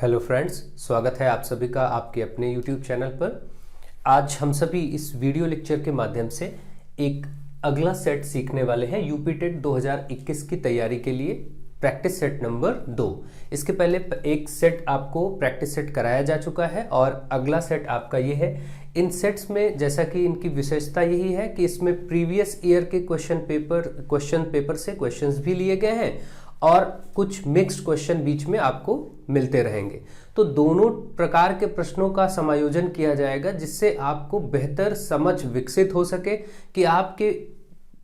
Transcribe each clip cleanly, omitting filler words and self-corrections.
Hello friends, स्वागत है आप सभी का आपके अपने यूट्यूब चैनल पर। आज हम सभी इस वीडियो लेक्चर के माध्यम से एक अगला सेट सीखने वाले हैं यूपी टेट 2021 की तैयारी के लिए, प्रैक्टिस सेट नंबर 2। इसके पहले एक सेट आपको प्रैक्टिस सेट कराया जा चुका है और अगला सेट आपका ये है। इन सेट्स में जैसा कि इनकी विशेषता यही है कि इसमें प्रीवियस ईयर के क्वेश्चन पेपर से क्वेश्चंस भी लिए गए हैं और कुछ मिक्स्ड क्वेश्चन बीच में आपको मिलते रहेंगे। तो दोनों प्रकार के प्रश्नों का समायोजन किया जाएगा जिससे आपको बेहतर समझ विकसित हो सके कि आपके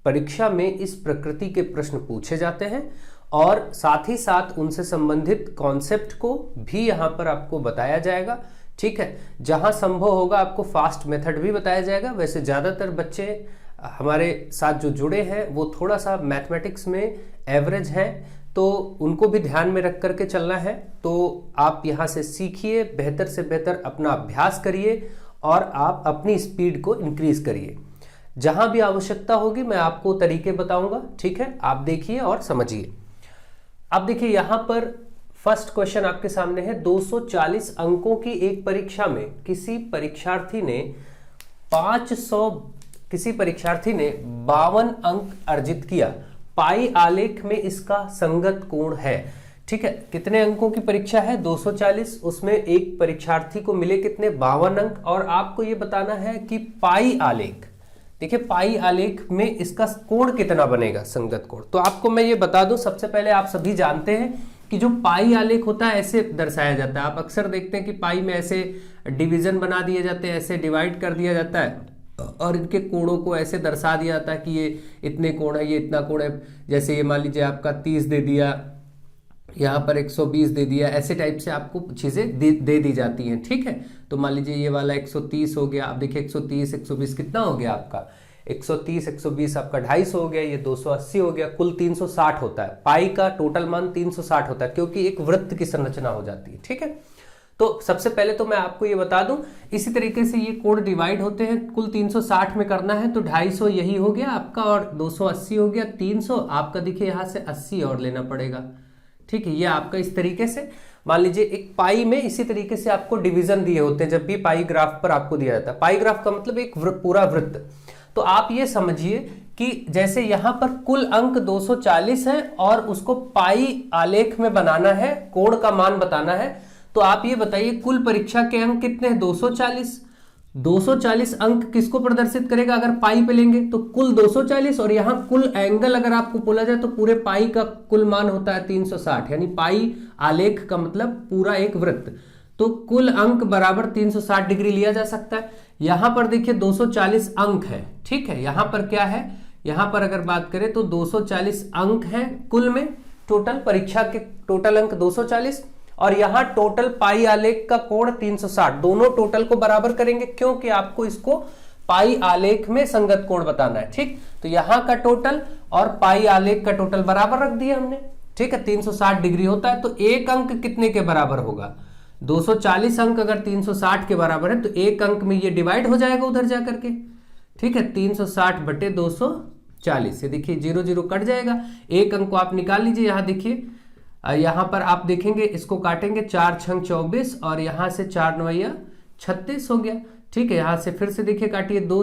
परीक्षा में इस प्रकृति के प्रश्न पूछे जाते हैं और साथ ही साथ उनसे संबंधित कॉन्सेप्ट को भी यहाँ पर आपको बताया जाएगा। ठीक है, जहां संभव होगा आपको फास्ट मेथड भी बताया जाएगा। वैसे ज़्यादातर बच्चे हमारे साथ जो जुड़े हैं वो थोड़ा सा मैथमेटिक्स में एवरेज हैं, तो उनको भी ध्यान में रख करके चलना है। तो आप यहाँ से सीखिए, बेहतर से बेहतर अपना अभ्यास करिए और आप अपनी स्पीड को इंक्रीज करिए। जहां भी आवश्यकता होगी मैं आपको तरीके बताऊंगा। ठीक है, आप देखिए और समझिए। अब देखिए यहाँ पर फर्स्ट क्वेश्चन आपके सामने है। 240 अंकों की एक परीक्षा में किसी परीक्षार्थी ने 52 अंक अर्जित किया। पाई आलेख में इसका संगत कोण है। ठीक है, कितने अंकों की परीक्षा है? 240। उसमें एक परीक्षार्थी को मिले कितने? 52 अंक। और आपको यह बताना है कि पाई आलेख, देखिए पाई आलेख में इसका कोण कितना बनेगा, संगत कोण। तो आपको मैं ये बता दूं, सबसे पहले आप सभी जानते हैं कि जो पाई आलेख होता है ऐसे दर्शाया जाता है। आप अक्सर देखते हैं कि पाई में ऐसे डिवीजन बना दिए जाते हैं, ऐसे डिवाइड कर दिया जाता है और इनके कोणों को ऐसे दर्शा दिया जाता है कि ये इतने कोण है, ये इतना कोण है। जैसे ये मान लीजिए आपका 30 दे दिया, यहाँ पर 120 दे दिया, ऐसे टाइप से आपको चीजें दे दी जाती हैं। ठीक है, तो मान लीजिए ये वाला 130 हो गया। अब देखिए 130 120 कितना हो गया आपका? 130 120 आपका 250 हो गया, ये 280 हो गया, कुल 360 होता है। पाई का टोटल मान 360 होता है क्योंकि एक वृत्त की संरचना हो जाती है। ठीक है, तो सबसे पहले तो मैं आपको ये बता दूं, इसी तरीके से ये कोण डिवाइड होते हैं। कुल 360 में करना है तो 250 यही हो गया आपका और 280 हो गया, 300 आपका। देखिए यहाँ से 80 और लेना पड़ेगा। ठीक है, ये आपका इस तरीके से मान लीजिए एक पाई में इसी तरीके से आपको डिवीजन दिए होते हैं जब भी पाई ग्राफ पर आपको दिया जाता है। पाई ग्राफ का मतलब एक पूरा वृत्त। तो आप ये समझिए कि जैसे यहां पर कुल अंक 240 है और उसको पाई आलेख में बनाना है, कोण का मान बताना है। तो आप ये बताइए कुल परीक्षा के अंक कितने हैं? 240। 240 अंक किसको प्रदर्शित करेगा? अगर पाई पे लेंगे तो कुल 240 और यहां कुल एंगल अगर आपको बोला जाए तो पूरे पाई का कुल मान होता है 360, यानी पाई आलेख का मतलब पूरा एक वृत्त। तो कुल अंक बराबर 360 डिग्री लिया जा सकता है। यहां पर देखिए 240 अंक है। ठीक है, यहां पर क्या है? यहां पर अगर बात करें तो 240 अंक है कुल में। टोटल परीक्षा के टोटल अंक 240 और यहां टोटल पाई आलेख का कोण 360। दोनों टोटल को बराबर करेंगे क्योंकि आपको इसको पाई आलेख में संगत कोण बताना है। ठीक, तो यहां का टोटल और पाई आलेख का टोटल बराबर रख दिया हमने। ठीक है, 360 डिग्री होता है तो एक अंक कितने के बराबर होगा? 240 अंक अगर 360 के बराबर है तो एक अंक में ये डिवाइड हो जाएगा उधर जाकर के। ठीक है, 360 बटे 240, ये देखिए 0 0 कट जाएगा। एक अंक को आप निकाल लीजिए। यहाँ देखिए, यहां पर आप देखेंगे इसको काटेंगे, 4 छंग 24 और यहां से 4 9 36 हो गया। ठीक है, यहां से फिर से देखिए काटिए, 3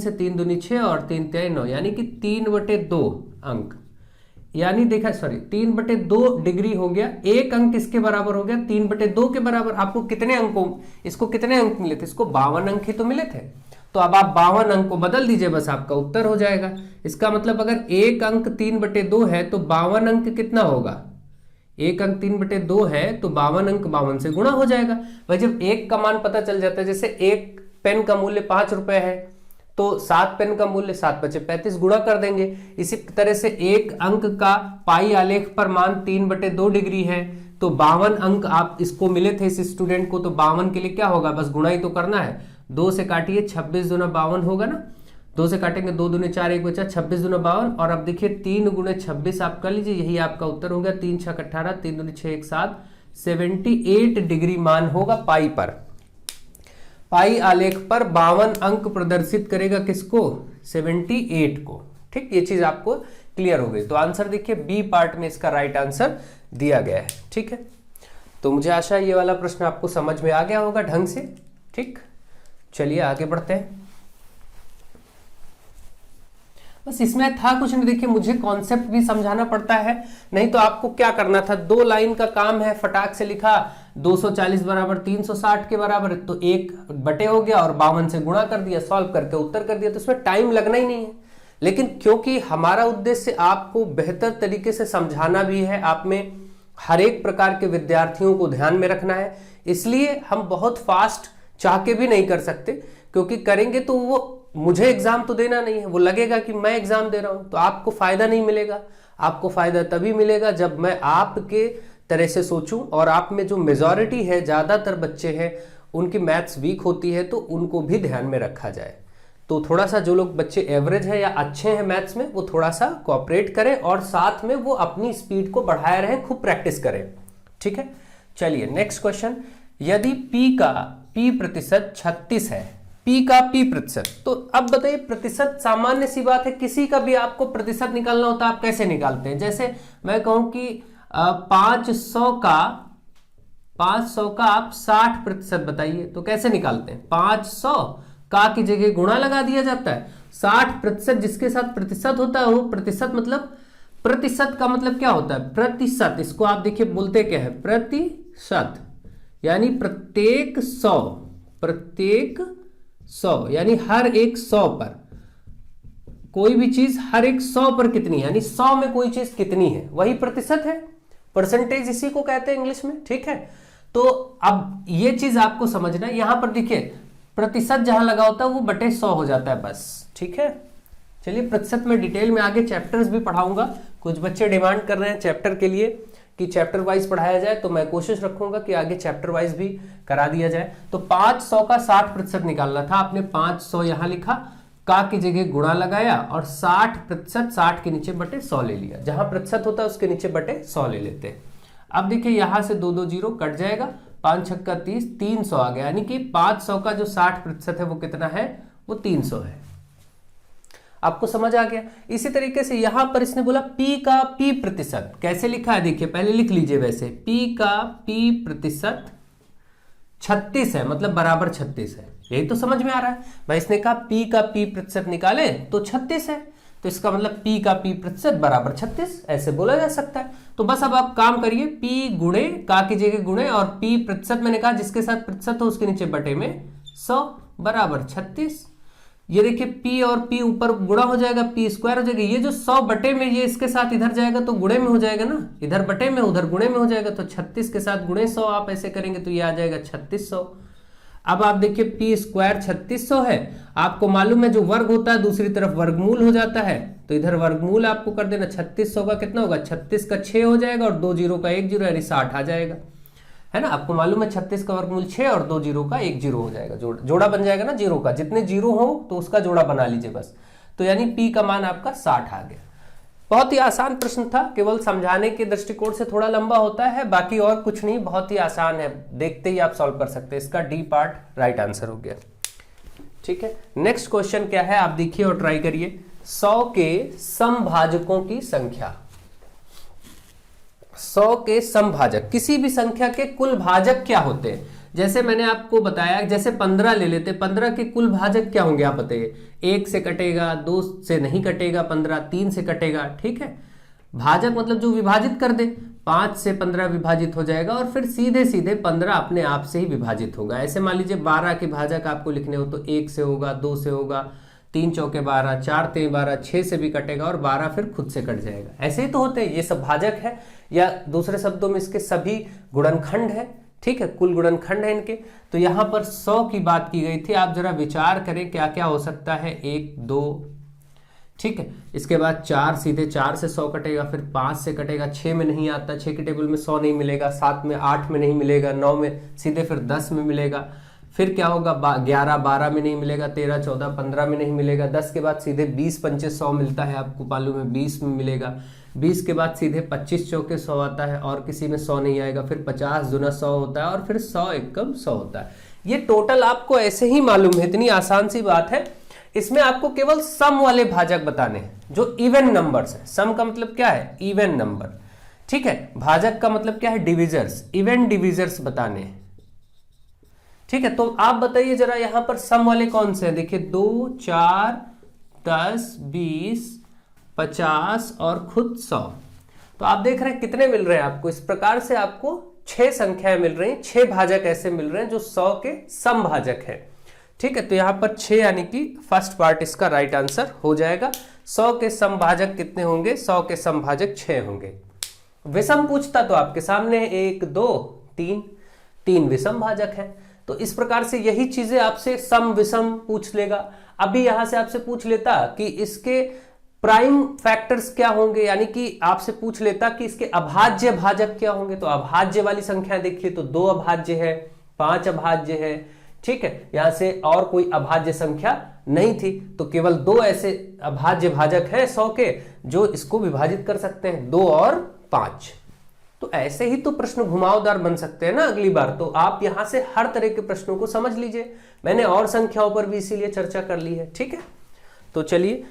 से 3 दूनी 6 और 3 3 9, यानी कि 3/2 अंक, यानी देखा 3/2 डिग्री हो गया। एक अंक किसके बराबर हो गया? 3/2 के बराबर। आपको कितने अंकों, इसको कितने अंक मिले थे? इसको 52 अंक ही तो मिले थे। तो अब आप 52 अंक को बदल दीजिए, बस आपका उत्तर हो जाएगा। इसका मतलब अगर एक अंक 3/2 है तो 52 अंक कितना होगा? एक अंक 3/2 है तो 52 अंक 52 से गुणा हो जाएगा। भाई जब एक का मान पता चल जाता है, जैसे एक पेन का मूल्य 5 रुपए है तो 7 पेन का मूल्य 7 × 5 = 35 गुणा कर देंगे। इसी तरह से एक अंक का पाई आलेख पर मान 3/2 डिग्री है तो 52 अंक आप इसको मिले थे इस स्टूडेंट को, तो 52 के लिए क्या होगा? बस गुणा ही तो करना है। 2 से काटिए, 26 दूना 52 होगा ना। 2 से काटेंगे, 2 दूने 4 1 बचा, 26 दूना 52 और अब देखिए 3 × 26 आप कर लीजिए, यही आपका उत्तर हो गया। 3 6 18, 3 दूनी 6 1 7, 78 डिग्री मान होगा पाई पर। पाई आलेख पर 52 अंक प्रदर्शित करेगा किसको? 78 को। ठीक, ये चीज आपको क्लियर हो गई। तो आंसर देखिए बी पार्ट में इसका राइट आंसर दिया गया है। ठीक है, तो मुझे आशा है ये वाला प्रश्न आपको समझ में आ गया होगा ढंग से। ठीक, चलिए आगे बढ़ते हैं। बस इसमें था कुछ नहीं, देखिए मुझे कॉन्सेप्ट भी समझाना पड़ता है, नहीं तो आपको क्या करना था, 2 लाइन का काम है, फटाक से लिखा 240 बराबर 360 के बराबर, तो 1 बटे हो गया और 52 से गुणा कर दिया, सॉल्व करके उत्तर कर दिया, तो इसमें टाइम लगना ही नहीं है। लेकिन क्योंकि हमारा उद्देश्य आपको बेहतर तरीके से समझाना भी है, आप में हर एक प्रकार के विद्यार्थियों को ध्यान में रखना है, इसलिए हम बहुत फास्ट चाह के भी नहीं कर सकते, क्योंकि करेंगे तो वो मुझे एग्जाम तो देना नहीं है, वो लगेगा कि मैं एग्जाम दे रहा हूं, तो आपको फायदा नहीं मिलेगा। आपको फायदा तभी मिलेगा जब मैं आपके तरह से सोचूं, और आप में जो मेजॉरिटी है, ज्यादातर बच्चे हैं, उनकी मैथ्स वीक होती है, तो उनको भी ध्यान में रखा जाए। तो थोड़ा सा जो लोग बच्चे एवरेज है या अच्छे हैं मैथ्स में, वो थोड़ा सा कोऑपरेट करें और साथ में वो अपनी स्पीड को बढ़ाए रहें, खूब प्रैक्टिस करें। ठीक है, चलिए नेक्स्ट क्वेश्चन। यदि P का P प्रतिशत 36 है, P का P प्रतिशत, तो अब बताइए, प्रतिशत सामान्य सी बात है, किसी का भी आपको प्रतिशत निकालना होता है, आप कैसे निकालते हैं? जैसे मैं कहूं कि 500 का आप 60% बताइए, तो कैसे निकालते हैं? 500 का की जगह गुणा लगा दिया जाता है, 60% जिसके साथ प्रतिशत होता है, वो प्रतिशत मतलब, प्रतिशत का मतलब क्या होता है? प्रतिशत, इसको आप देखिए बोलते क्या है? प्रतिशत, यानी प्रत्येक 100 यानी हर एक 100 पर कोई भी चीज हर एक 100 पर कितनी है, यानी 100 में कोई चीज कितनी है, वही प्रतिशत है, परसेंटेज इसी को कहते हैं इंग्लिश में। ठीक है, तो अब ये चीज आपको समझना है। यहां पर देखिए प्रतिशत जहां लगा होता है वो बटे 100 हो जाता है बस। ठीक है, चलिए प्रतिशत में डिटेल में आगे चैप्टर्स भी पढ़ाऊंगा, कुछ बच्चे डिमांड कर रहे हैं चैप्टर के लिए कि चैप्टर वाइज पढ़ाया जाए, तो मैं कोशिश रखूंगा कि आगे चैप्टर वाइज भी करा दिया जाए। तो 500 का 60% निकालना था, आपने 500 यहां लिखा, का की जगह गुणा लगाया और 60%, 60 के नीचे बटे 100 ले लिया, जहां प्रतिशत होता है उसके नीचे बटे 100 ले लेते हैं। अब देखिए यहां से 2 2 जीरो कट जाएगा, 5 छक्का 30, 300 आ गया, यानी कि 500 का जो 60% है वो कितना है? वो 300 है। आपको समझ आ गया? इसी तरीके से यहां पर इसने बोला P का P प्रतिशत, कैसे लिखा है देखिए, पहले लिख लीजिए। वैसे P का P प्रतिशत 36 है, मतलब बराबर 36 है, यही तो समझ में आ रहा है भाई। इसने कहा P का P प्रतिशत निकाले तो 36 है, तो इसका मतलब P का P प्रतिशत बराबर 36, ऐसे बोला जा सकता है। तो बस अब आप काम करिए, P गुणे का की जगह गुणे, और P प्रतिशत मैंने कहा जिसके साथ प्रतिशत हो उसके नीचे बटे में 100 बराबर 36। ये देखिए P और P ऊपर गुणा हो जाएगा, P स्क्वायर हो जाएगा, ये जो 100 बटे में, ये इसके साथ इधर जाएगा तो गुणे में हो जाएगा ना, इधर बटे में उधर गुणे में हो जाएगा, तो 36 के साथ गुणे 100 आप ऐसे करेंगे तो ये आ जाएगा 3600। अब आप देखिए P स्क्वायर 3600 है, आपको मालूम है जो वर्ग होता है दूसरी तरफ वर्गमूल हो जाता है, तो इधर वर्गमूल आपको कर देना, 3600 का कितना होगा? 36 का 6 हो जाएगा और 2 जीरो का 1 जीरो, यानी 60 आ जाएगा, है ना। आपको मालूम है 36 का वर्गमूल 6 और 2 जीरो का 1 जीरो हो जाएगा, जोड़ा बन जाएगा ना जीरो का, जितने जीरो हो तो उसका जोड़ा बना लीजिए बस। तो यानी P का मान आपका 60 आ गया। बहुत ही आसान प्रश्न था, केवल समझाने के दृष्टिकोण से थोड़ा लंबा होता है, बाकी और कुछ नहीं, बहुत ही आसान है, देखते ही आप सॉल्व कर सकते हैं। इसका डी पार्ट राइट आंसर हो गया। ठीक है, नेक्स्ट क्वेश्चन क्या है आप देखिए और ट्राई करिए। 100 के समभाजकों की संख्या, 100 के समभाजक, किसी भी संख्या के कुल भाजक क्या होते हैं? जैसे मैंने आपको बताया, जैसे 15 ले लेते, 15 के कुल भाजक क्या होंगे आप बताइए? 1 से कटेगा, 2 से नहीं कटेगा, 15 3 से कटेगा। ठीक है, भाजक मतलब जो विभाजित कर दे, 5 से 15 विभाजित हो जाएगा और फिर सीधे सीधे 15 अपने आप से ही विभाजित होगा। ऐसे मान लीजिए 12 के भाजक आपको लिखने हो तो 1 से होगा, 2 से होगा, 3 चौके 12, 4 तें 12, 6 से भी कटेगा और 12 फिर खुद से कट जाएगा। ऐसे ही तो होते हैं, ये सब भाजक है, या दूसरे शब्दों में इसके सभी गुणनखंड है। ठीक है, कुल गुणनखंड है इनके। तो यहां पर 100 की बात की गई थी, आप जरा विचार करें क्या क्या हो सकता है। 1 2, ठीक है, इसके बाद 4, सीधे 4 से 100 कटेगा, फिर 5 से कटेगा, 6 में नहीं आता, 6 के टेबल में 100 नहीं मिलेगा, 7 में, 8 में नहीं मिलेगा, 9 में, सीधे फिर 10 में मिलेगा, फिर क्या होगा 11 12 में नहीं मिलेगा, 13 14 15 में नहीं मिलेगा, 10 के बाद सीधे 20 पंचे 100 मिलता है, आपको मालूम है 20 में मिलेगा, 20 के बाद सीधे 25 चौके 100 आता है और किसी में 100 नहीं आएगा, फिर 50 दूना 100 होता है और फिर 100 एकम 100 होता है। ये टोटल आपको ऐसे ही मालूम है, इतनी आसान सी बात है। इसमें आपको केवल सम वाले भाजक बताने हैं जो इवन नंबर्स है। सम का मतलब क्या है? Even number. ठीक है, भाजक का मतलब क्या है, डिविजर्स, इवन डिविजर्स बताने हैं। ठीक है, तो आप बताइए जरा यहां पर सम वाले कौन से हैं। देखिए 2, 4, 10, 20, 50 और खुद 100। तो आप देख रहे हैं कितने मिल रहे हैं आपको। इस प्रकार से आपको 6 संख्याएं मिल रही हैं, 6 भाजक ऐसे मिल रहे हैं जो 100 के सम भाजक है। ठीक है, तो यहां पर 6 यानी कि फर्स्ट पार्ट इसका राइट आंसर हो जाएगा। 100 के सम भाजक कितने होंगे, 100 के सम भाजक 6 होंगे। विषम पूछता तो आपके सामने 1, 2, 3 विषम भाजक है। तो इस प्रकार से यही चीजें आपसे सम विषम पूछ लेगा। अभी यहां से आपसे पूछ लेता कि इसके प्राइम फैक्टर्स क्या होंगे, यानी कि आपसे पूछ लेता कि इसके अभाज्य भाजक क्या होंगे। तो अभाज्य वाली संख्या देखिए तो 2 अभाज्य है, 5 अभाज्य है। ठीक है, यहां से और कोई अभाज्य संख्या नहीं थी, तो केवल 2 ऐसे अभाज्य भाजक है 100 के जो इसको विभाजित कर सकते हैं, 2 और 5। तो ऐसे ही तो प्रश्न घुमावदार बन सकते हैं ना अगली बार। तो आप यहां से हर तरह के प्रश्नों को समझ लीजिए। मैंने और संख्याओं पर भी इसीलिए चर्चा कर ली है। ठीक है, तो चलिए,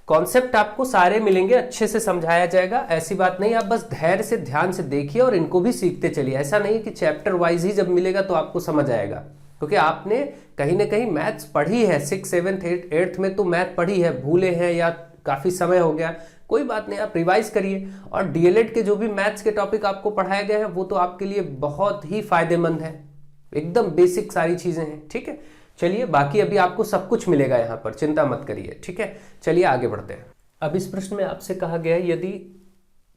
कॉन्सेप्ट आपको सारे मिलेंगे, अच्छे से समझाया जाएगा, ऐसी बात नहीं। आप बस धैर्य से ध्यान से देखिए और इनको भी सीखते चलिए। ऐसा नहीं कि चैप्टर वाइज ही जब मिलेगा तो आपको समझ आएगा, क्योंकि आपने कहीं ना कहीं मैथ्स पढ़ी है 6, 7, 8 में तो मैथ पढ़ी है, भूले हैं या काफी समय हो गया, कोई बात नहीं, आप रिवाइज करिए। और डीएलएड के जो भी मैथ्स के टॉपिक आपको पढ़ाए गए हैं वो तो आपके लिए बहुत ही फायदेमंद है, एकदम बेसिक सारी चीजें हैं। ठीक है, चलिए, बाकी अभी आपको सब कुछ मिलेगा यहाँ पर, चिंता मत करिए। ठीक है, चलिए आगे बढ़ते हैं। अब इस प्रश्न में आपसे कहा गया है यदि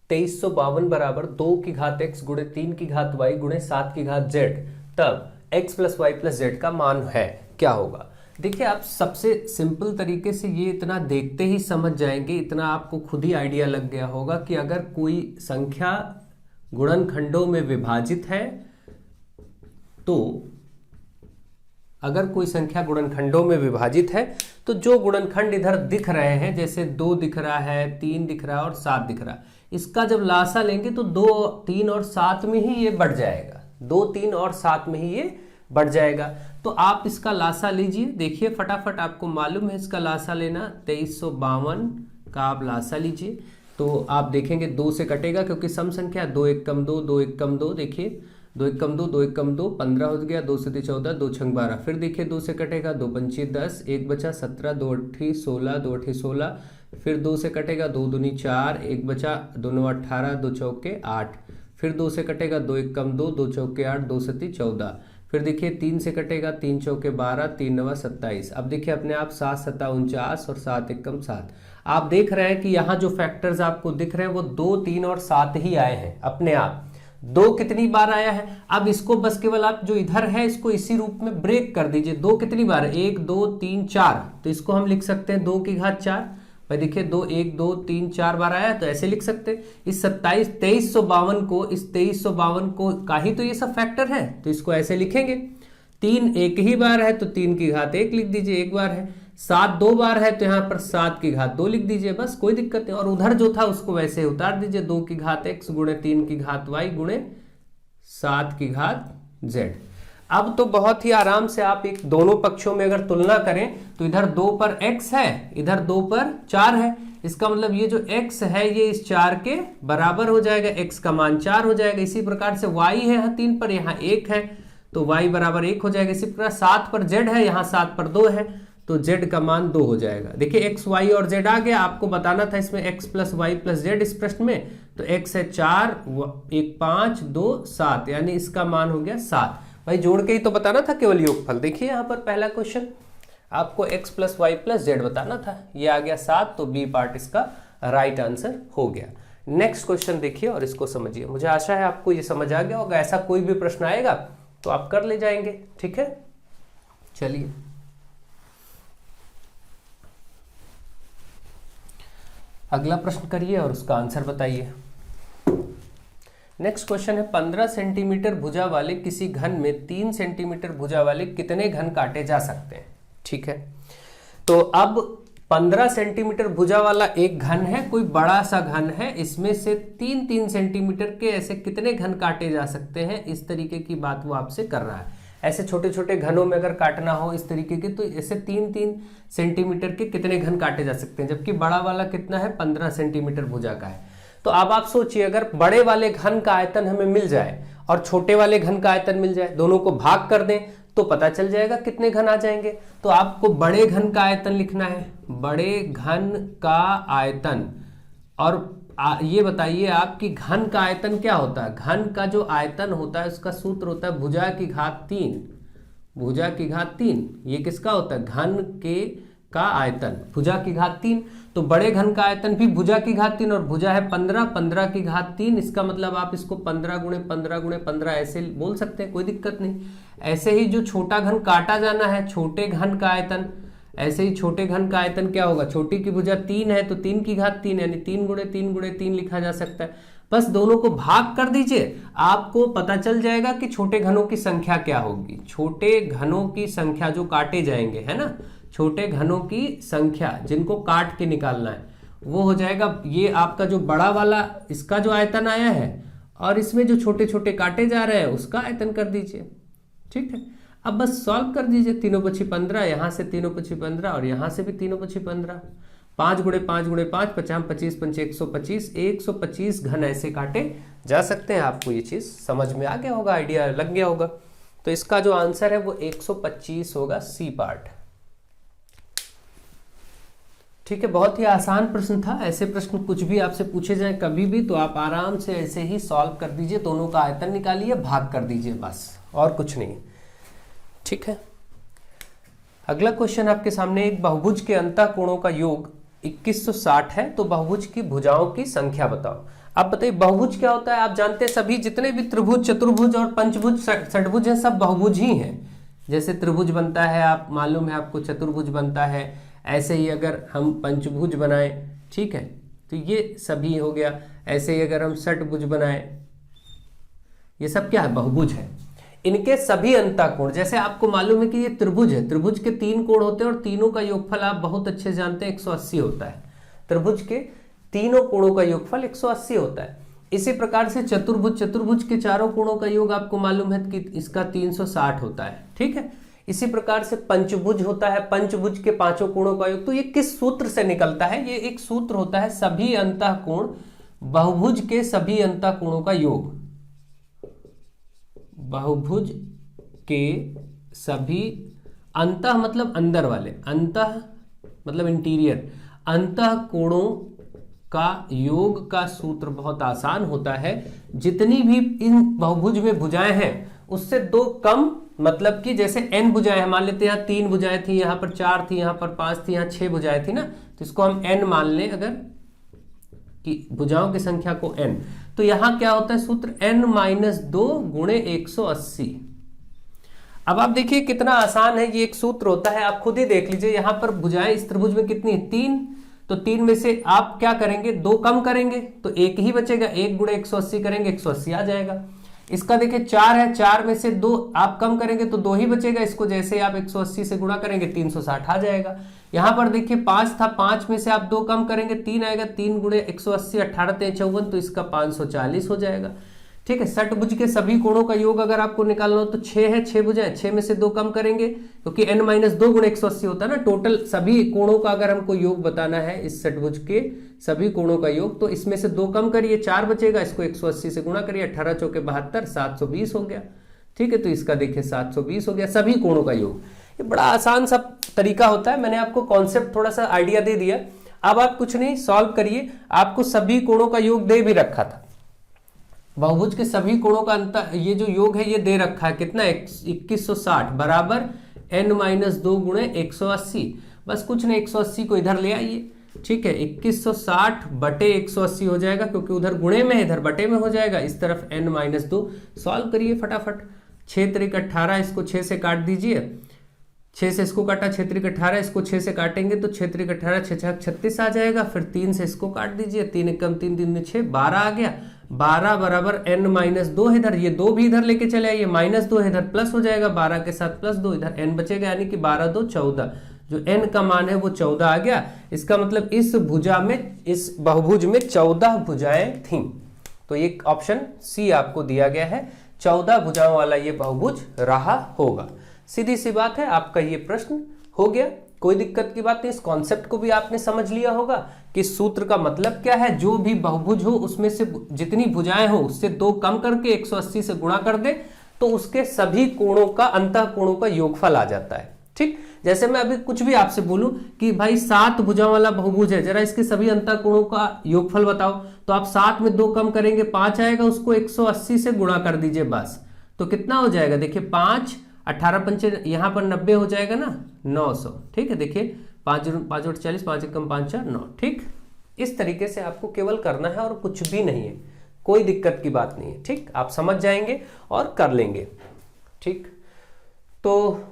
2352 बराबर 2 की घात x गुणे 3 की घात y गुणे 7 की घात z, तब x plus Y plus Z का मान है, क्या होगा। देखिए, आप सबसे सिंपल तरीके से ये इतना देखते ही समझ जाएंगे, इतना आपको खुद ही आइडिया लग गया होगा कि अगर कोई संख्या गुणनखंडों में विभाजित है तो अगर कोई संख्या गुणनखंडों में विभाजित है तो जो गुणनखंड इधर दिख रहे हैं, जैसे 2 दिख रहा है, 3 दिख रहा है और 7 दिख रहा है, इसका जब लासा लेंगे तो 2, 3 और 7 में ही ये बढ़ जाएगा। 2, 3 और 7 में ही ये बढ़ जाएगा। तो आप इसका लासा लीजिए, देखिए फटाफट, आपको मालूम है इसका लासा लेना। 2352 का आप लासा लीजिए तो आप देखेंगे 2 से कटेगा, क्योंकि सम संख्या 2 1 कम 2, 2 1 कम 2, देखिए 2 1 कम 2, 2 1 कम 2, 15 हो गया, 2 से 14, 2 6 12। फिर देखिए 2 से कटेगा, 2 पंची 10, 1 बचा 17, 2 8 16, 2 8 16। फिर 2 से कटेगा, 2 दूनी 4, 1 बचा, 2 9 18, 2 चौके 8। फिर 2 से कटेगा, 2 1 कम 2, 2 चौके 8, 2 सती 14। फिर देखिए 3 से कटेगा, 3 चौके 12, 3 9 27। अब देखिए अपने आप 7 7 49 और 7 1 कम 7। आप देख रहे हैं कि यहाँ जो फैक्टर्स आपको दिख रहे हैं वो 2, 3 और 7 ही आए हैं अपने आप। 2 कितनी बार आया है, अब इसको बस केवल आप जो इधर है इसको इसी रूप में ब्रेक कर दीजिए। 2 कितनी बार है, 1 2 3 4, तो इसको हम लिख सकते हैं 2 की घात 4। भाई देखिए 2 1 2 3 4 बार आया, तो ऐसे लिख सकते हैं। इस 2352 को, इस 2352 को का ही तो ये सब फैक्टर है, तो इसको ऐसे लिखेंगे। 3 एक ही बार है तो 3 की घात 1 लिख दीजिए, एक बार है। 7 2 बार है तो यहाँ पर 7 की घात 2 लिख दीजिए, बस कोई दिक्कत नहीं। और उधर जो था उसको वैसे उतार दीजिए, 2 की घात x गुणे 3 की घात y गुणे 7 की घात z। अब तो बहुत ही आराम से आप एक दोनों पक्षों में अगर तुलना करें तो इधर 2 पर x है, इधर 2 पर 4 है। इसका मतलब ये जो x है ये इस 4 के बराबर हो जाएगा, x का मान 4 हो जाएगा। इसी प्रकार से y है यहाँ 3 पर, यहाँ 1 है तो y बराबर 1 हो जाएगा। इसी प्रकार 7 पर z है, यहाँ 7 पर 2 है तो z का मान 2 हो जाएगा। देखिए x y और z आ गया, आपको बताना था इसमें x plus Y plus Z इस प्रश्न में, तो x है 4 1 5 2 7, यानी इसका मान हो गया 7। भाई जोड़ के ही तो बताना था केवल योगफल। देखिए यहाँ पर पहला क्वेश्चन आपको x plus Y plus Z बताना था, ये आ गया 7, तो बी पार्ट इसका राइट आंसर हो गया। नेक्स्ट क्वेश्चन देखिए और इसको समझिए। मुझे आशा है आपको ये समझ आ गया होगा। ऐसा कोई भी प्रश्न आएगा तो आप कर ले जाएंगे, ठीक है। चलिए अगला प्रश्न करिए और उसका आंसर बताइए। नेक्स्ट क्वेश्चन है 15 सेंटीमीटर भुजा वाले किसी घन में 3 सेंटीमीटर भुजा वाले कितने घन काटे जा सकते हैं, ठीक है। तो अब 15 सेंटीमीटर भुजा वाला एक घन है, कोई बड़ा सा घन है, इसमें से 3-3 सेंटीमीटर के ऐसे कितने घन काटे जा सकते हैं, इस तरीके की बात वो आपसे कर रहा है। ऐसे छोटे छोटे घनों में अगर काटना हो इस तरीके के, तो ऐसे 3-3 सेंटीमीटर के कितने घन काटे जा सकते हैं, जबकि बड़ा वाला कितना है 15 सेंटीमीटर भुजा का है। तो अब आप सोचिए, अगर बड़े वाले घन का आयतन हमें मिल जाए और छोटे वाले घन का आयतन मिल जाए, दोनों को भाग कर दें तो पता चल जाएगा कितने घन आ जाएंगे। तो आपको बड़े घन का आयतन लिखना है, बड़े घन का आयतन। और ये बताइए आपकी घन का आयतन क्या होता है? घन का जो आयतन होता है उसका सूत्र होता है भुजा की घात 3, भुजा की घात 3। ये किसका होता है? घन के का आयतन, भुजा की घात 3। तो बड़े घन का आयतन भी भुजा की घात 3 और भुजा है 15, 15 की घात 3। इसका मतलब आप इसको 15 गुणे 15 गुणे 15 ऐसे बोल सकते हैं, कोई दिक्कत नहीं। ऐसे ही जो छोटा घन काटा जाना है, छोटे घन का आयतन, ऐसे ही छोटे घन का आयतन क्या होगा? छोटी की भुजा 3 है तो 3 की घात 3 यानी 3 गुणे 3 गुणे 3 लिखा जा सकता है। बस दोनों को भाग कर दीजिए, आपको पता चल जाएगा कि छोटे घनों की संख्या क्या होगी। छोटे घनों की संख्या जो काटे जाएंगे, है ना, छोटे घनों की संख्या जिनको काट के निकालना है वो हो जाएगा, ये आपका जो बड़ा वाला इसका जो आयतन आया है और इसमें जो छोटे छोटे काटे जा रहे हैं उसका आयतन कर दीजिए। ठीक है, अब बस सॉल्व कर दीजिए। 3×5 15, यहाँ से 3×5 15 और यहाँ से भी 3×5 15। 5 गुणे 5 गुणे 5 50 25 5 125, 125 घन ऐसे काटे जा सकते हैं। आपको ये चीज समझ में आ गया होगा, आइडिया लग गया होगा। तो इसका जो आंसर है वो 125 होगा, सी पार्ट। ठीक है, बहुत ही आसान प्रश्न था। ऐसे प्रश्न कुछ भी आपसे पूछे जाए कभी भी तो आप आराम से ऐसे ही सॉल्व कर दीजिए, दोनों का आयतन निकालिए, भाग कर दीजिए, बस और कुछ नहीं। ठीक है, अगला क्वेश्चन आपके सामने, एक बहुभुज के अंतःकोणों का योग 2160 है, तो बहुभुज की भुजाओं की संख्या बताओ। अब बताइए बहुभुज क्या होता है? आप जानते हैं सभी जितने भी त्रिभुज, चतुर्भुज और पंचभुज, षटभुज हैं, सब बहुभुज ही हैं। जैसे त्रिभुज बनता है, आप मालूम है आपको, चतुर्भुज बनता है, ऐसे ही अगर हम पंचभुज बनाए, ठीक है, तो ये सभी हो गया। ऐसे ही अगर हम षटभुज बनाए, ये सब क्या है? बहुभुज है। इनके सभी अंतःकोण, जैसे आपको मालूम है कि ये त्रिभुज है, त्रिभुज के 3 कोण होते हैं और तीनों का योगफल आप बहुत अच्छे जानते हैं 180 होता है। त्रिभुज के तीनों कोणों का योगफल 180 होता है। इसी प्रकार से चतुर्भुज, चतुर्भुज के चारों कोणों का योग आपको मालूम है कि इसका 360 होता है। ठीक है, इसी प्रकार से पंचभुज होता है, पंचभुज के 5 कोणों का योग। तो ये किस सूत्र से निकलता है? ये एक सूत्र होता है, सभी अंतःकोण, बहुभुज के सभी अंतःकोणों का योग, बहुभुज के सभी, अंतः मतलब अंदर वाले, अंतः मतलब इंटीरियर, अंतःकोणों का योग का सूत्र बहुत आसान होता है। जितनी भी इन बहुभुज में भुजाएं हैं उससे 2 कम, मतलब कि जैसे n भुजाएं हैं, मान लेते हैं यहाँ 3 भुजाएं थी, यहाँ पर 4 थी, यहाँ पर 5 थी, यहाँ 6 भुजाएं थी ना, तो इसको हम n मान लें अगर, कि भुजाओं की संख्या को n। तो यहां क्या होता है सूत्र? n-2 गुणे 180। अब आप देखिए कितना आसान है, ये एक सूत्र होता है, आप खुद ही देख लीजिए। यहां पर भुजाएं इस त्रिभुज में कितनी है? 3। तो 3 में से आप क्या करेंगे? 2 कम करेंगे तो 1 ही बचेगा, 1 गुणे 180 करेंगे, 180 आ जाएगा। इसका देखिए 4 है, 4 में से 2 आप कम करेंगे तो 2 ही बचेगा, इसको जैसे आप 180 से गुणा करेंगे 360 आ जाएगा। यहां पर देखिए 5 था, 5 में से आप 2 कम करेंगे, 3 आएगा, 3 गुणे 180, 18 × 54, तो इसका 540 हो जाएगा। ठीक है, षटभुज के सभी कोणों का योग अगर आपको निकालना हो तो 6 है, 6 भुजाएं, 6 में से 2 कम करेंगे क्योंकि n-2 गुणे 180 होता है ना। टोटल सभी कोणों का अगर हमको योग बताना है, इस षटभुज के सभी कोणों का योग, तो इसमें से 2 कम करिए, 4 बचेगा, इसको 180 से गुणा करिए, 18 × 4 = 72, 720 हो गया। ठीक है, तो इसका देखिए 720 हो गया, सभी कोणों का योग। ये बड़ा आसान सा तरीका होता है, मैंने आपको कॉन्सेप्ट थोड़ा सा आइडिया दे दिया। अब आप कुछ नहीं, सॉल्व करिए। आपको सभी कोणों का योग दे भी रखा था, बहुभुज के सभी कोणों का अंतर, ये जो योग है ये दे रखा है, कितना? 2160 बराबर n-2 गुणे 180। बस कुछ नहीं, 180 को इधर ले आइए। ठीक है, 2160 बटे 180 हो जाएगा, क्योंकि उधर गुणे में है, इधर बटे में हो जाएगा। इस तरफ n-2 सॉल्व करिए फटाफट। 6 × 18, इसको 6 से काट दीजिए, 6 से इसको काटा, 6 × 18, इसको 6 से काटेंगे तो 6 × 18, 6 × 36 आ जाएगा। फिर 3 से इसको काट दीजिए, 3 × 3 = 6, 12 आ गया। 12 बराबर n-2 है, इधर ये 2 भी इधर लेके चले आइए, -2 है, इधर प्लस हो जाएगा, 12 के साथ +2, इधर n बचेगा, यानी कि 12 × 2 = 14। जो n का मान है वो 14 आ गया। इसका मतलब इस भुजा में, इस बहुभुज में 14 भुजाएं थीं। तो ये ऑप्शन सी आपको दिया गया है, 14 भुजाओं वाला ये बहुभुज रहा होगा। सीधी सी बात है, आपका ये प्रश्न हो गया। कोई दिक्कत की बात नहीं। इस कॉन्सेप्ट को भी आपने समझ लिया होगा कि सूत्र का मतलब क्या है। जो भी बहुभुज हो उसमें से जितनी भुजाएं हो उससे 2 कम करके 180 से गुणा कर दे तो उसके सभी कोणों का, अंतः कोणों का योगफल आ जाता है। ठीक, जैसे मैं अभी कुछ भी आपसे बोलूं कि भाई 7 भुजाओं वाला बहुभुज है, जरा इसके सभी अंतः कोणों का योगफल बताओ, तो आप 7 में 2 कम करेंगे 5 आएगा, उसको 180 से गुणा कर दीजिए बस। तो कितना हो जाएगा, देखिए 5 18 पंचे, यहां पर 90 हो जाएगा ना, 900। ठीक है, देखिए 5 5 40, 5 एकम 5 4 9। ठीक, इस तरीके से आपको केवल करना है और कुछ भी नहीं है, कोई दिक्कत की बात नहीं है। ठीक, आप समझ जाएंगे और कर लेंगे। ठीक, तो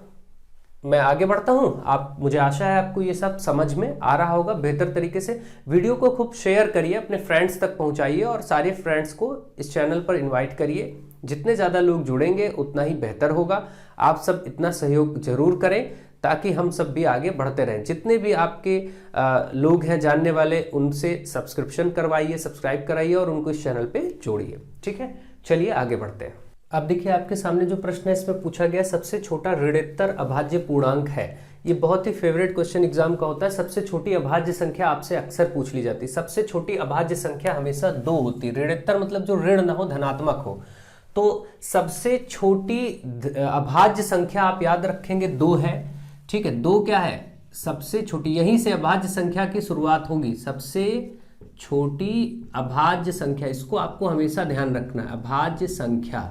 मैं आगे बढ़ता हूं। आप, मुझे आशा है आपको ये सब समझ में आ रहा होगा बेहतर तरीके से। वीडियो को खूब शेयर करिए, अपने फ्रेंड्स तक पहुंचाइए और सारे फ्रेंड्स को इस चैनल पर इनवाइट करिए। जितने ज़्यादा लोग जुड़ेंगे उतना ही बेहतर होगा। आप सब इतना सहयोग जरूर करें ताकि हम सब भी आगे बढ़ते रहें। जितने भी आपके लोग हैं जानने वाले, उनसे सब्सक्रिप्शन करवाइए, सब्सक्राइब कराइए और उनको इस चैनल पे जोड़िए। ठीक है, चलिए आगे बढ़ते हैं। अब देखिए आपके सामने जो प्रश्न है इसमें पूछा गया सबसे छोटा ऋणोत्तर अभाज्य पूर्णांक है। ये बहुत ही फेवरेट क्वेश्चन एग्जाम का होता है। सबसे छोटी अभाज्य संख्या आपसे अक्सर पूछ ली जाती है। सबसे छोटी अभाज्य संख्या हमेशा 2 होती है। ऋणोत्तर मतलब जो ऋण ना हो, धनात्मक हो। तो सबसे छोटी अभाज्य संख्या आप याद रखेंगे 2 है। ठीक है, 2 क्या है, सबसे छोटी, यहीं से अभाज्य संख्या की शुरुआत होगी। सबसे छोटी अभाज्य संख्या, इसको आपको हमेशा ध्यान रखना है। अभाज्य संख्या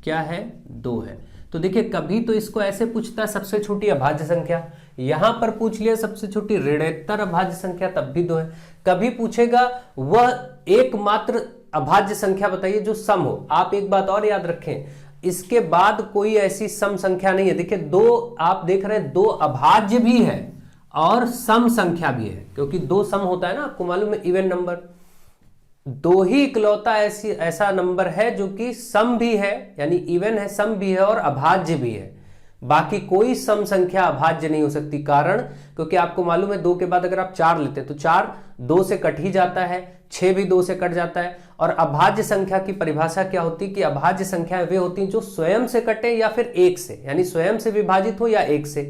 क्या है, 2 है। तो देखिए कभी तो इसको ऐसे पूछता है सबसे छोटी अभाज्य संख्या, यहां पर पूछ लिया सबसे छोटी ऋणोत्तर अभाज्य संख्या, तब भी 2 है। कभी पूछेगा वह एकमात्र अभाज्य संख्या बताइए जो सम हो। आप एक बात और याद रखें, इसके बाद कोई ऐसी सम संख्या नहीं है। देखिए 2 आप देख रहे हैं, 2 अभाज्य भी है और सम संख्या भी है, क्योंकि 2 सम होता है ना, आपको मालूम है, इवन नंबर। 2 ही इकलौता ऐसा नंबर है जो कि सम भी है, यानी इवन है, सम भी है और अभाज्य भी है। बाकी कोई सम संख्या अभाज्य नहीं हो सकती। कारण, क्योंकि आपको मालूम है 2 के बाद अगर आप 4 लेते हैं तो 4 2 से कट ही जाता है, 6 भी 2 से कट जाता है। और अभाज्य संख्या की परिभाषा क्या होती है कि अभाज्य संख्याएं वे होती हैं जो स्वयं से कटे या फिर 1 से, यानी स्वयं से विभाजित हो या 1 से।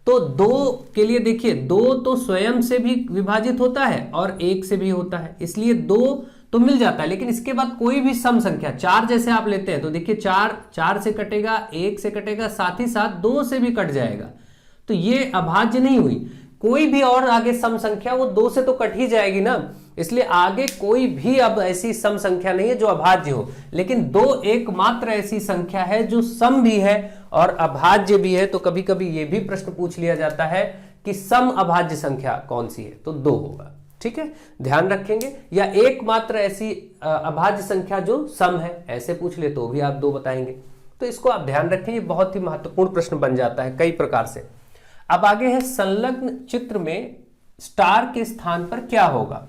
तो 2 के लिए देखिए 2 तो स्वयं से भी विभाजित होता है और 1 से भी होता है, इसलिए 2 तो मिल जाता है। लेकिन इसके बाद कोई भी सम संख्या, 4 जैसे आप लेते हैं तो देखिए 4 से कटेगा, 1 से कटेगा, साथ ही साथ 2 से भी कट जाएगा, तो ये अभाज्य नहीं हुई। कोई भी और आगे सम संख्या वो 2 से तो कट ही जाएगी ना, इसलिए आगे कोई भी अब ऐसी सम संख्या नहीं है जो अभाज्य हो। लेकिन 2 एकमात्र ऐसी संख्या है जो सम भी है और अभाज्य भी है। तो कभी कभी ये भी प्रश्न पूछ लिया जाता है कि सम अभाज्य संख्या कौन सी है, तो 2 होगा। ठीक है, ध्यान रखेंगे। या एकमात्र ऐसी अभाज्य संख्या जो सम है, ऐसे पूछ ले तो भी आप 2 बताएंगे। तो इसको आप ध्यान रखें, ये बहुत ही महत्वपूर्ण प्रश्न बन जाता है कई प्रकार से। अब आगे है संलग्न चित्र में स्टार के स्थान पर क्या होगा।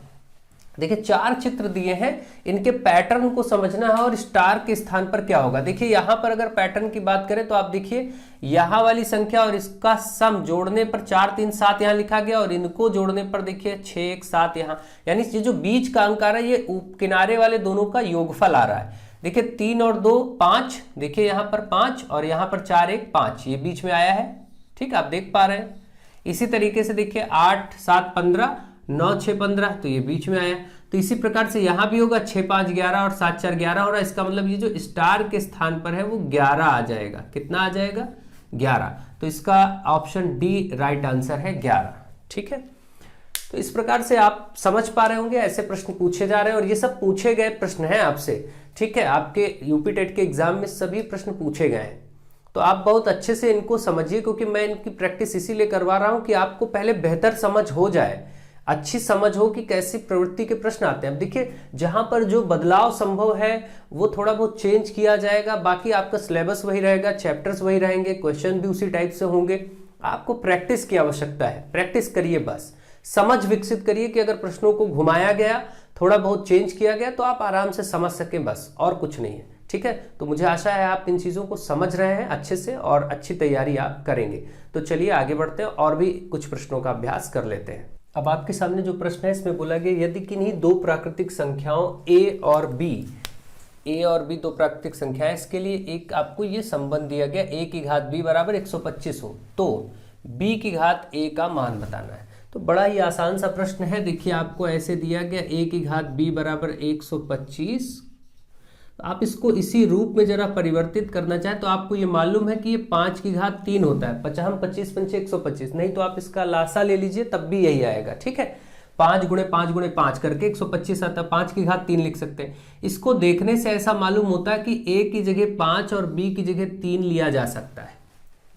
देखिए 4 चित्र दिए हैं, इनके पैटर्न को समझना है और स्टार के स्थान पर क्या होगा। देखिए यहां पर अगर पैटर्न की बात करें तो आप देखिए यहां वाली संख्या और इसका सम जोड़ने पर 4 3 7 यहां लिखा गया और इनको जोड़ने पर देखिए 6 1 7 यहां, यानी ये जो बीच का अंक आ रहा है ये किनारे वाले दोनों का योगफल आ रहा है। देखिए 3 और 2 5, देखिए यहां पर 5 और यहां पर 4 1 5, ये बीच में आया है। ठीक, आप देख पा रहे हैं। इसी तरीके से देखिए 8 7 15, 9 6 15, तो ये बीच में आया। तो इसी प्रकार से यहां भी होगा 6 5 11 और 7 4 11 हो रहा है। इसका मतलब ये जो स्टार के स्थान पर है वो 11 आ जाएगा। कितना आ जाएगा, 11। तो इसका ऑप्शन डी राइट आंसर है, 11। ठीक है, तो इस प्रकार से आप समझ पा रहे होंगे, ऐसे प्रश्न पूछे जा रहे हैं और ये सब पूछे गए प्रश्न हैं आपसे। ठीक है, आपके यूपी टेट के एग्जाम में सभी प्रश्न पूछे गए हैं, तो आप बहुत अच्छे से इनको समझिए, क्योंकि मैं इनकी प्रैक्टिस इसीलिए करवा रहा हूं कि आपको पहले बेहतर समझ हो जाए, अच्छी समझ हो कि कैसी प्रवृत्ति के प्रश्न आते हैं। अब देखिए जहां पर जो बदलाव संभव है वो थोड़ा बहुत चेंज किया जाएगा, बाकी आपका सिलेबस वही रहेगा, चैप्टर्स वही रहेंगे, क्वेश्चन भी उसी टाइप से होंगे। आपको प्रैक्टिस की आवश्यकता है, प्रैक्टिस करिए, बस समझ विकसित करिए कि अगर प्रश्नों को घुमाया गया, थोड़ा बहुत चेंज किया गया तो आप आराम से समझ सकें, बस और कुछ नहीं है। ठीक है, तो मुझे आशा है आप इन चीजों को समझ रहे हैं अच्छे से और अच्छी तैयारी आप करेंगे। तो चलिए आगे बढ़ते हैं और भी कुछ प्रश्नों का अभ्यास कर लेते हैं। अब आपके सामने जो प्रश्न है इसमें बोला गया यदि किन्हीं 2 प्राकृतिक संख्याओं a और b 2 प्राकृतिक संख्याएं, इसके लिए एक आपको ये संबंध दिया गया a की घात b बराबर 125 हो, तो b की घात a का मान बताना है। तो बड़ा ही आसान सा प्रश्न है। देखिए आपको ऐसे दिया गया a की घात b बराबर 125। आप इसको इसी रूप में जरा परिवर्तित करना चाहें तो आपको ये मालूम है कि ये 5 की घात 3 होता है। 25 पंचे 125, नहीं तो आप इसका लासा ले लीजिए तब भी यही आएगा। ठीक है, 5 गुणे 5 गुणे 5 करके 125 आता है। 5 की घात 3 लिख सकते हैं। इसको देखने से ऐसा मालूम होता है कि a की जगह 5 और b की जगह 3 लिया जा सकता है।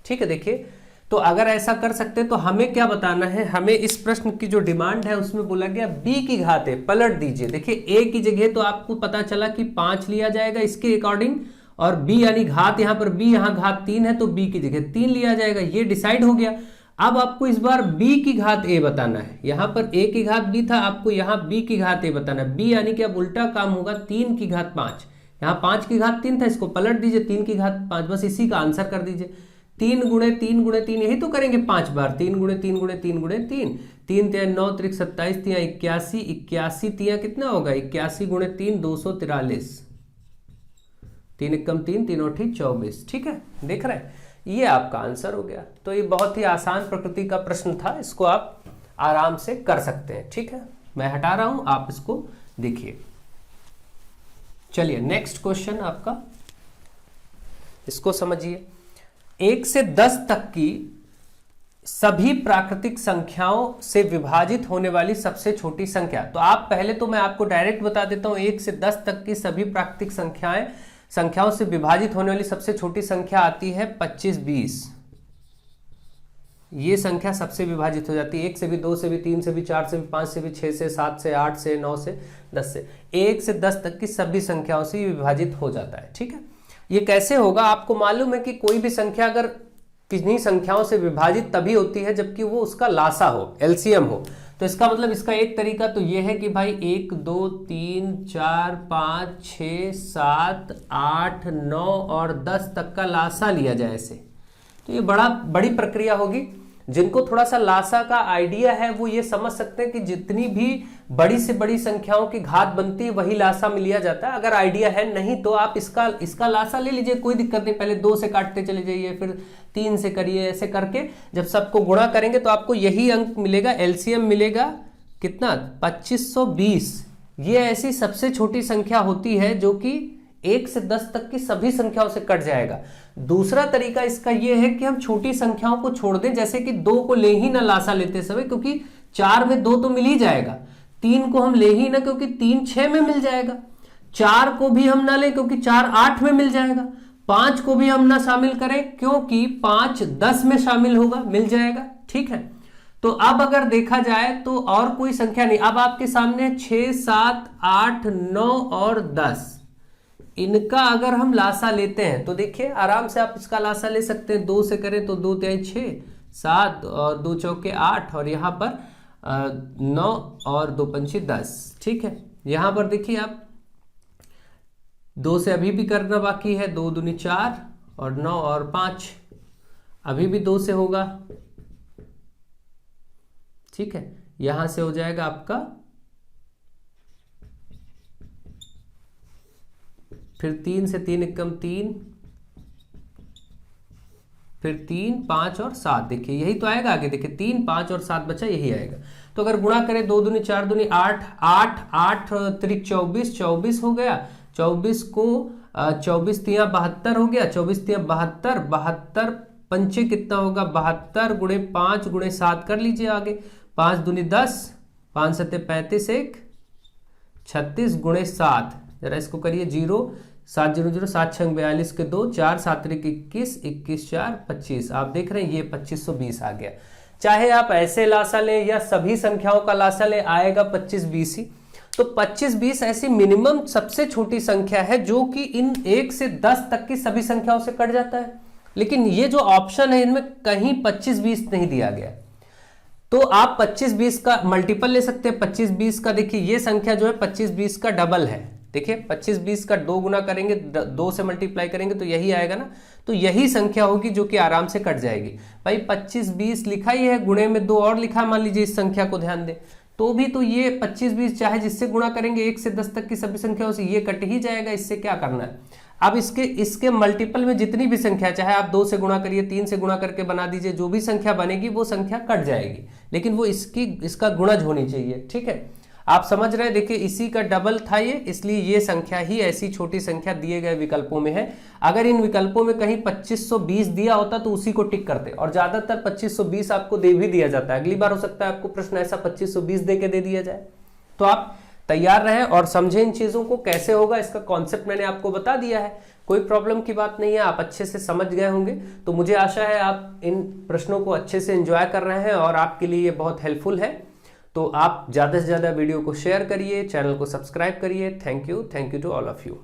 ठीक है, देखिए तो अगर ऐसा कर सकते हैं तो हमें क्या बताना है, हमें इस प्रश्न की जो डिमांड है उसमें बोला गया b की घात है, पलट दीजिए। देखिए a की जगह तो आपको पता चला कि 5 लिया जाएगा इसके अकॉर्डिंग, और b यानी घात यहाँ पर b, यहाँ घात 3 है तो b की जगह 3 लिया जाएगा। ये डिसाइड हो गया। अब आपको इस बार b की घात a बताना है। यहाँ पर a की घात b था, आपको यहाँ b की घात a बताना है। b यानी कि अब उल्टा काम होगा, 3 की घात 5, यहाँ 5 की घात 3 था, इसको पलट दीजिए 3 की घात 5, बस इसी का आंसर कर दीजिए। 3 गुणे 3 गुणे 3 यही तो करेंगे 5 बार। 3 गुणे 3 गुणे 3 गुणे 3, 3 तिया 9 त्रिक 27, तिया 81, 81 तिया कितना होगा 81 गुणे 3 243, 3 एकम 3, 3 और 24। ठीक है, देख रहे हैं, ये आपका आंसर हो गया। तो ये बहुत ही आसान प्रकृति का प्रश्न था, इसको आप आराम से कर सकते हैं। ठीक है, मैं हटा रहा हूं, आप इसको देखिए। चलिए नेक्स्ट क्वेश्चन आपका, इसको समझिए। 1 से 10 तक की सभी प्राकृतिक संख्याओं से विभाजित होने वाली सबसे छोटी संख्या। तो आप पहले तो मैं आपको डायरेक्ट बता देता हूं, 1 से 10 तक की सभी प्राकृतिक संख्याओं से विभाजित होने वाली सबसे छोटी संख्या आती है 25, 20। ये संख्या सबसे विभाजित हो जाती है। 1 से भी, 2 से भी, 3 से भी, 4 से भी, 5 से भी, 6 से, 7 से, 8 से, 9 से, 10 से, 1 से 10 तक की सभी संख्याओं से विभाजित हो जाता है। ठीक है, ये कैसे होगा, आपको मालूम है कि कोई भी संख्या अगर किन्हीं संख्याओं से विभाजित तभी होती है जबकि वो उसका लासा हो, एलसीएम हो। तो इसका मतलब, इसका एक तरीका तो ये है कि भाई 1 2 3 4 5 6 7 8 9 और 10 तक का लासा लिया जाए ऐसे। तो ये बड़ी प्रक्रिया होगी। जिनको थोड़ा सा लासा का आइडिया है वो ये समझ सकते हैं कि जितनी भी बड़ी से बड़ी संख्याओं की घात बनती है वही लासा में लिया जाता है। अगर आइडिया है नहीं तो आप इसका लासा ले लीजिए, कोई दिक्कत नहीं। पहले 2 से काटते चले जाइए, फिर 3 से करिए, ऐसे करके जब सबको गुणा करेंगे तो आपको यही अंक मिलेगा, एलसीएम मिलेगा कितना, 2520। ये ऐसी सबसे छोटी संख्या होती है जो कि 1 से 10 तक की सभी संख्याओं से कट जाएगा। दूसरा तरीका इसका यह है कि हम छोटी संख्याओं को छोड़ दें, जैसे कि 2 को ले ही ना लासा लेते समय, क्योंकि 4 में 2 तो मिल ही जाएगा। 3 को हम ले ही ना, क्योंकि 3 6 में मिल जाएगा। 4 को भी हम ना लें क्योंकि 4 8 में मिल जाएगा। 5 को भी हम ना शामिल करें क्योंकि 5 10 में शामिल होगा, मिल जाएगा। ठीक है, तो अब अगर देखा जाए तो और कोई संख्या नहीं। अब आपके सामने 6 7 8 9 और 10, इनका अगर हम लासा लेते हैं तो देखिए आराम से आप इसका लासा ले सकते हैं। 2 से करें तो 2 तिहाई 6, 7 और 2 चौके 8, और यहाँ पर 9 और 2 पंचे 10। ठीक है, यहाँ पर देखिए आप 2 से अभी भी करना बाकी है, 2 दूनी 4 और 9 और 5 अभी भी 2 से होगा। ठीक है, यहां से हो जाएगा आपका, फिर 3 से 3 एकम 3, फिर 3 5 और 7। देखिए यही तो आएगा आगे, देखिए 3 5 और 7 बचा, यही आएगा। तो अगर गुणा करें 2 दूनी 4 दूनी 8, 8 8 त्रिक 24, 24 हो गया। 24 को 24 तिया 72 हो गया। 24 तिया 72, 72 पंचे कितना होगा 72 गुणे 5 गुणे 7 कर लीजिए आगे। 5 दूनी 10, 5 सत्ते 35, 1 36 गुणे 7, जरा इसको करिए 0 7 0 0 7 6 42 के 2, 4 7 21, 21 4 25। आप देख रहे हैं ये 2520 आ गया। चाहे आप ऐसे लासा लें या सभी संख्याओं का लासा लें, आएगा 2520 ही। तो 2520 ऐसी मिनिमम सबसे छोटी संख्या है जो कि इन 1 से 10 तक की सभी संख्याओं से कट जाता है। लेकिन ये जो ऑप्शन है इनमें कहीं 2520 नहीं दिया गया। तो आप 2520 का मल्टीपल ले सकते हैं। 2520 का देखिए ये संख्या जो है 2520 का डबल है। देखिए 2520 का 2 गुना करेंगे, 2 से मल्टीप्लाई करेंगे तो यही आएगा ना। तो यही संख्या होगी जो कि आराम से कट जाएगी। भाई 2520 लिखा ही है, गुणे में 2 और लिखा, मान लीजिए इस संख्या को ध्यान दें तो भी तो ये 2520 चाहे जिससे गुणा करेंगे 1 से 10 तक की सभी संख्याओं से ये कट ही जाएगा। इससे क्या करना है, अब इसके मल्टीपल में जितनी भी संख्या, चाहे आप 2 से गुणा करिए, 3 से गुणा करके बना दीजिए, जो भी संख्या बनेगी वो संख्या कट जाएगी, लेकिन वो इसका गुणज होनी चाहिए। ठीक है, आप समझ रहे हैं, देखिए इसी का डबल था ये, इसलिए ये संख्या ही ऐसी छोटी संख्या दिए गए विकल्पों में है। अगर इन विकल्पों में कहीं 2520 दिया होता तो उसी को टिक करते, और ज्यादातर 2520 आपको दे भी दिया जाता है। अगली बार हो सकता है आपको प्रश्न ऐसा 2520 दे के दे दिया जाए। तो आप तैयार रहें और समझें इन चीजों को, कैसे होगा इसका कॉन्सेप्ट मैंने आपको बता दिया है, कोई प्रॉब्लम की बात नहीं है, आप अच्छे से समझ गए होंगे। तो मुझे आशा है आप इन प्रश्नों को अच्छे से एंजॉय कर रहे हैं और आपके लिए ये बहुत हेल्पफुल है। तो आप ज्यादा से ज्यादा वीडियो को शेयर करिए, चैनल को सब्सक्राइब करिए। Thank you to all of you.